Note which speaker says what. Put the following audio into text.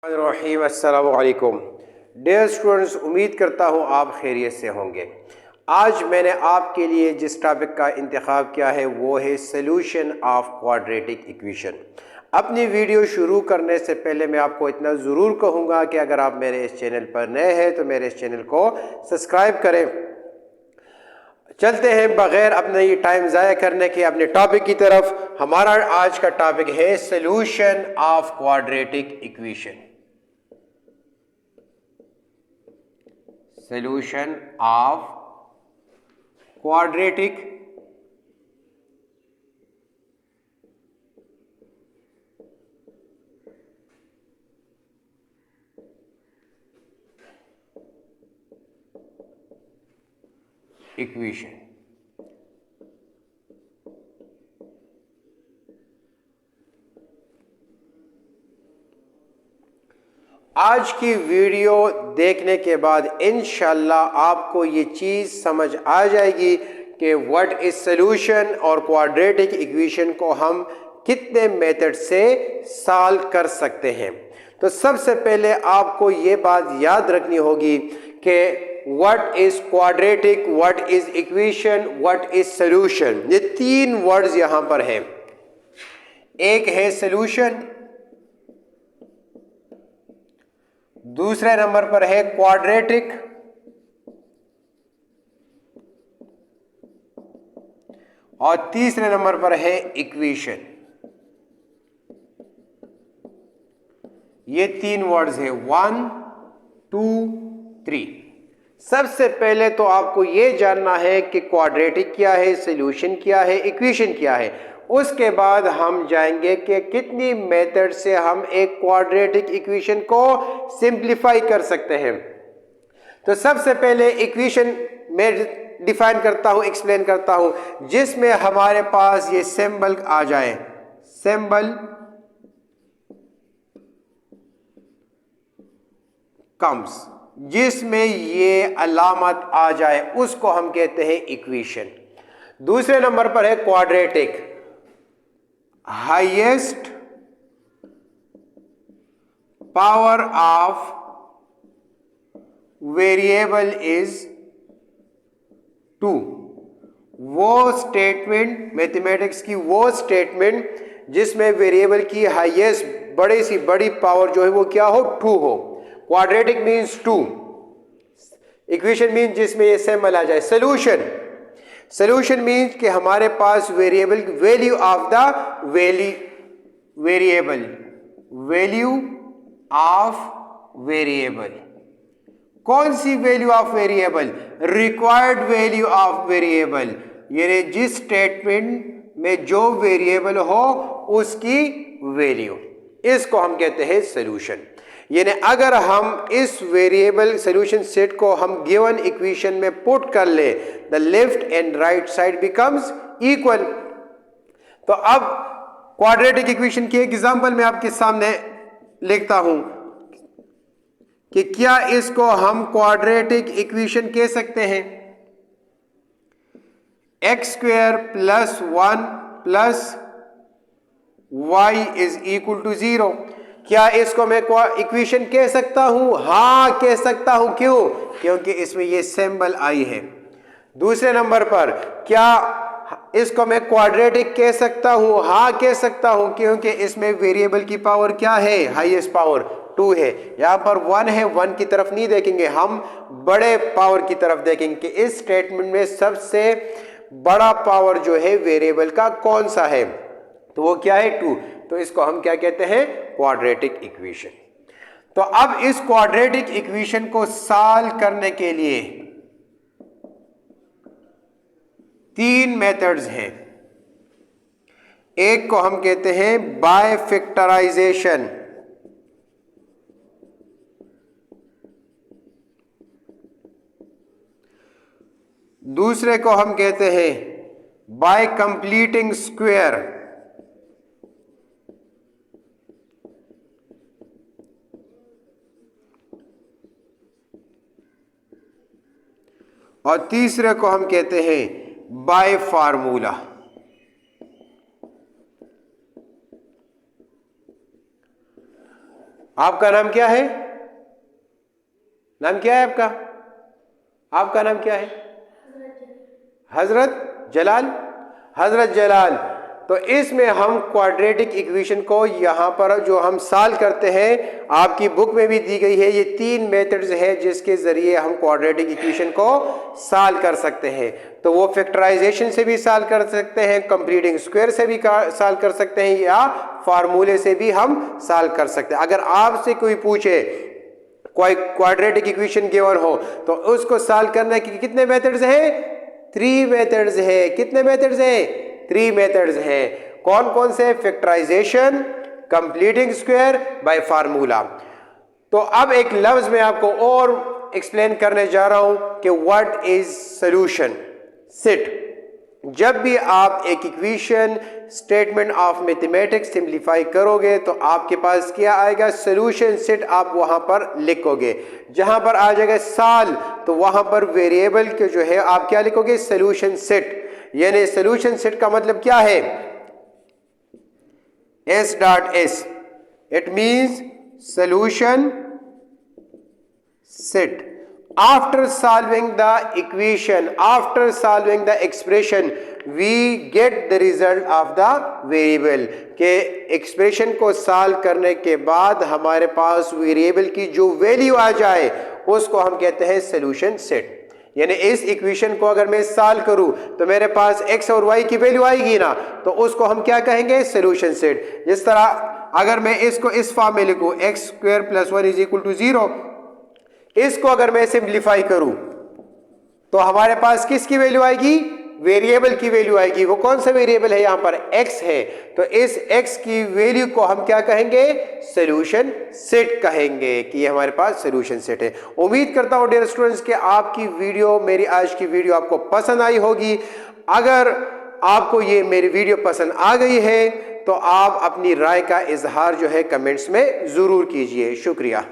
Speaker 1: रहीम अस्सलामु अलैकुम dear students, उम्मीद करता हूँ आप खैरियत से होंगे। आज मैंने आपके लिए जिस टॉपिक का इंतखाब किया है वो है सॉल्यूशन ऑफ क्वाड्रेटिक इक्वेशन। अपनी वीडियो शुरू करने से पहले मैं आपको इतना ज़रूर कहूँगा कि अगर आप मेरे इस चैनल पर नए हैं तो मेरे इस चैनल को सब्सक्राइब करें। चलते हैं बग़ैर अपने ये टाइम ज़ाया करने के अपने टॉपिक की तरफ। हमारा आज का टॉपिक है solution of quadratic equation. Solution of quadratic equation. आज की वीडियो देखने के बाद इंशाल्लाह आपको ये चीज़ समझ आ जाएगी कि व्हाट इज सॉल्यूशन और क्वाड्रेटिक इक्वेशन को हम कितने मेथड से सॉल्व कर सकते हैं। तो सबसे पहले आपको ये बात याद रखनी होगी कि what is quadratic, what is equation, what is solution. ये तीन वर्ड्स यहां पर है। एक है सॉल्यूशन, दूसरे नंबर पर है क्वाड्रेटिक, और तीसरे नंबर पर है इक्वेशन। ये तीन वर्ड्स है, 1 2 3। सबसे पहले तो आपको ये जानना है कि क्वाड्रेटिक क्या है, सॉल्यूशन क्या है, इक्वेशन क्या है। उसके बाद हम जाएंगे कि कितनी मेथड से हम एक क्वाड्रेटिक इक्वेशन को सिंप्लीफाई कर सकते हैं। तो सबसे पहले इक्वेशन में डिफाइन करता हूं, एक्सप्लेन करता हूं, जिसमें हमारे पास ये सिंबल आ जाए, सिंबल कम्स, जिसमें ये अलामत आ जाए, उसको हम कहते हैं इक्वेशन। दूसरे नंबर पर है quadratic, highest power of variable is 2। वो स्टेटमेंट, मैथमेटिक्स की वो स्टेटमेंट जिसमें वेरिएबल की हाईएस्ट बड़ी सी बड़ी पावर जो है वो क्या हो, 2 हो। क्वाड्रेटिक मीन्स 2, इक्वेशन मीन्स जिसमें ये सिंबल आ जाए। सॉल्यूशन, सॉल्यूशन मीन्स कि हमारे पास variable, value of the variable, value of variable. कौन सी value of variable? Required value of variable, यानी जिस स्टेटमेंट में जो वेरिएबल हो उसकी वैल्यू, इसको हम कहते हैं सॉल्यूशन। यानी अगर हम इस वेरिएबल सॉल्यूशन सेट को हम गिवन इक्वेशन में पुट कर ले, the left and right side becomes equal. तो अब क्वाड्रेटिक इक्वेशन की एक एग्जांपल मैं आपके सामने लिखता हूं कि क्या इसको हम क्वाड्रेटिक इक्वेशन कह सकते हैं। x² + 1 + y is equal to 0। क्या इसको मैं इक्वेशन कह सकता हूं? हाँ, कह सकता हूं। क्यों? क्योंकि इसमें ये सिंबल आई है। दूसरे नंबर पर क्या इसको मैं क्वाड्रेटिक कह सकता हूं? हाँ, कह सकता हूं, क्योंकि इसमें वेरिएबल की पावर क्या है, हाईएस्ट पावर 2 है। यहां पर 1 है, 1 की तरफ नहीं देखेंगे, हम बड़े पावर की तरफ देखेंगे कि इस स्टेटमेंट में सबसे बड़ा पावर जो है वेरिएबल का कौन सा है, तो वो क्या है, 2। तो इसको हम क्या कहते हैं, क्वाड्रेटिक इक्वेशन। तो अब इस क्वाड्रेटिक इक्वेशन को सॉल्व करने के लिए 3 मेथड्स हैं। एक को हम कहते हैं बाय फैक्टराइजेशन, दूसरे को हम कहते हैं बाय कंप्लीटिंग स्क्वायर, और तीसरे को हम कहते हैं बाय फार्मूला। आपका नाम क्या है? नाम क्या है आपका? आपका नाम क्या है? हजरत जलाल। हजरत जलाल। तो इसमें हम क्वाड्रेटिक इक्वेशन को यहाँ पर जो हम सॉल्व करते हैं, आपकी बुक में भी दी गई है, ये 3 मेथड्स है जिसके जरिए हम क्वाड्रेटिक इक्वेशन को सॉल्व कर सकते हैं। तो वो फैक्टराइजेशन से भी सॉल्व कर सकते हैं, कंप्लीटिंग स्क्वायर से भी सॉल्व कर सकते हैं, या फार्मूले से भी हम सॉल्व कर सकते हैं। अगर आपसे कोई पूछे कोई क्वाड्रेटिक इक्वेशन गिवन हो तो उसको सॉल्व करने के कितने मेथड्स हैं? 3 मेथड्स है। कितने मेथड्स हैं? 3 मेथड्स हैं। कौन कौन से? Factorization, completing square, by formula. तो अब एक लफ्ज मैं आपको और एक्सप्लेन करने जा रहा हूं कि व्हाट इज सॉल्यूशन सेट। जब भी आप एक equation statement of mathematics simplify करोगे तो आपके पास क्या आएगा? सॉल्यूशन सेट आप वहां पर लिखोगे। जहां पर आ जाएगा साल तो वहां पर वेरिएबल के जो है आप क्या लिखोगे? Solution set. यानी सॉल्यूशन सेट का मतलब क्या है? S.S it means solution set. After solving the equation, after solving the expression, we get the result of the variable। के एक्सप्रेशन को सॉल्व करने के बाद हमारे पास वेरिएबल की जो वैल्यू आ जाए उसको हम कहते हैं सॉल्यूशन सेट। यानी इस इक्वेशन को अगर मैं सॉल्व करूं तो मेरे पास x और y की वैल्यू आएगी ना, तो उसको हम क्या कहेंगे? Solution set. जिस तरह अगर मैं इसको इस फॉर्म में लिखूं x² + 1 = 0, इसको अगर मैं सिंप्लीफाई करूं तो हमारे पास किसकी वैल्यू आएगी? वेरिएबल की वैल्यू आएगी। वो कौन सा वेरिएबल है? यहां पर x है। तो इस x की वैल्यू को हम क्या कहेंगे? सॉल्यूशन सेट कहेंगे कि ये हमारे पास सॉल्यूशन सेट है। उम्मीद करता हूं डियर स्टूडेंट्स कि आपकी वीडियो, मेरी आज की वीडियो आपको पसंद आई होगी। अगर आपको ये मेरी वीडियो पसंद आ गई है तो आप अपनी राय का इजहार जो है कमेंट्स में जरूर कीजिए। शुक्रिया।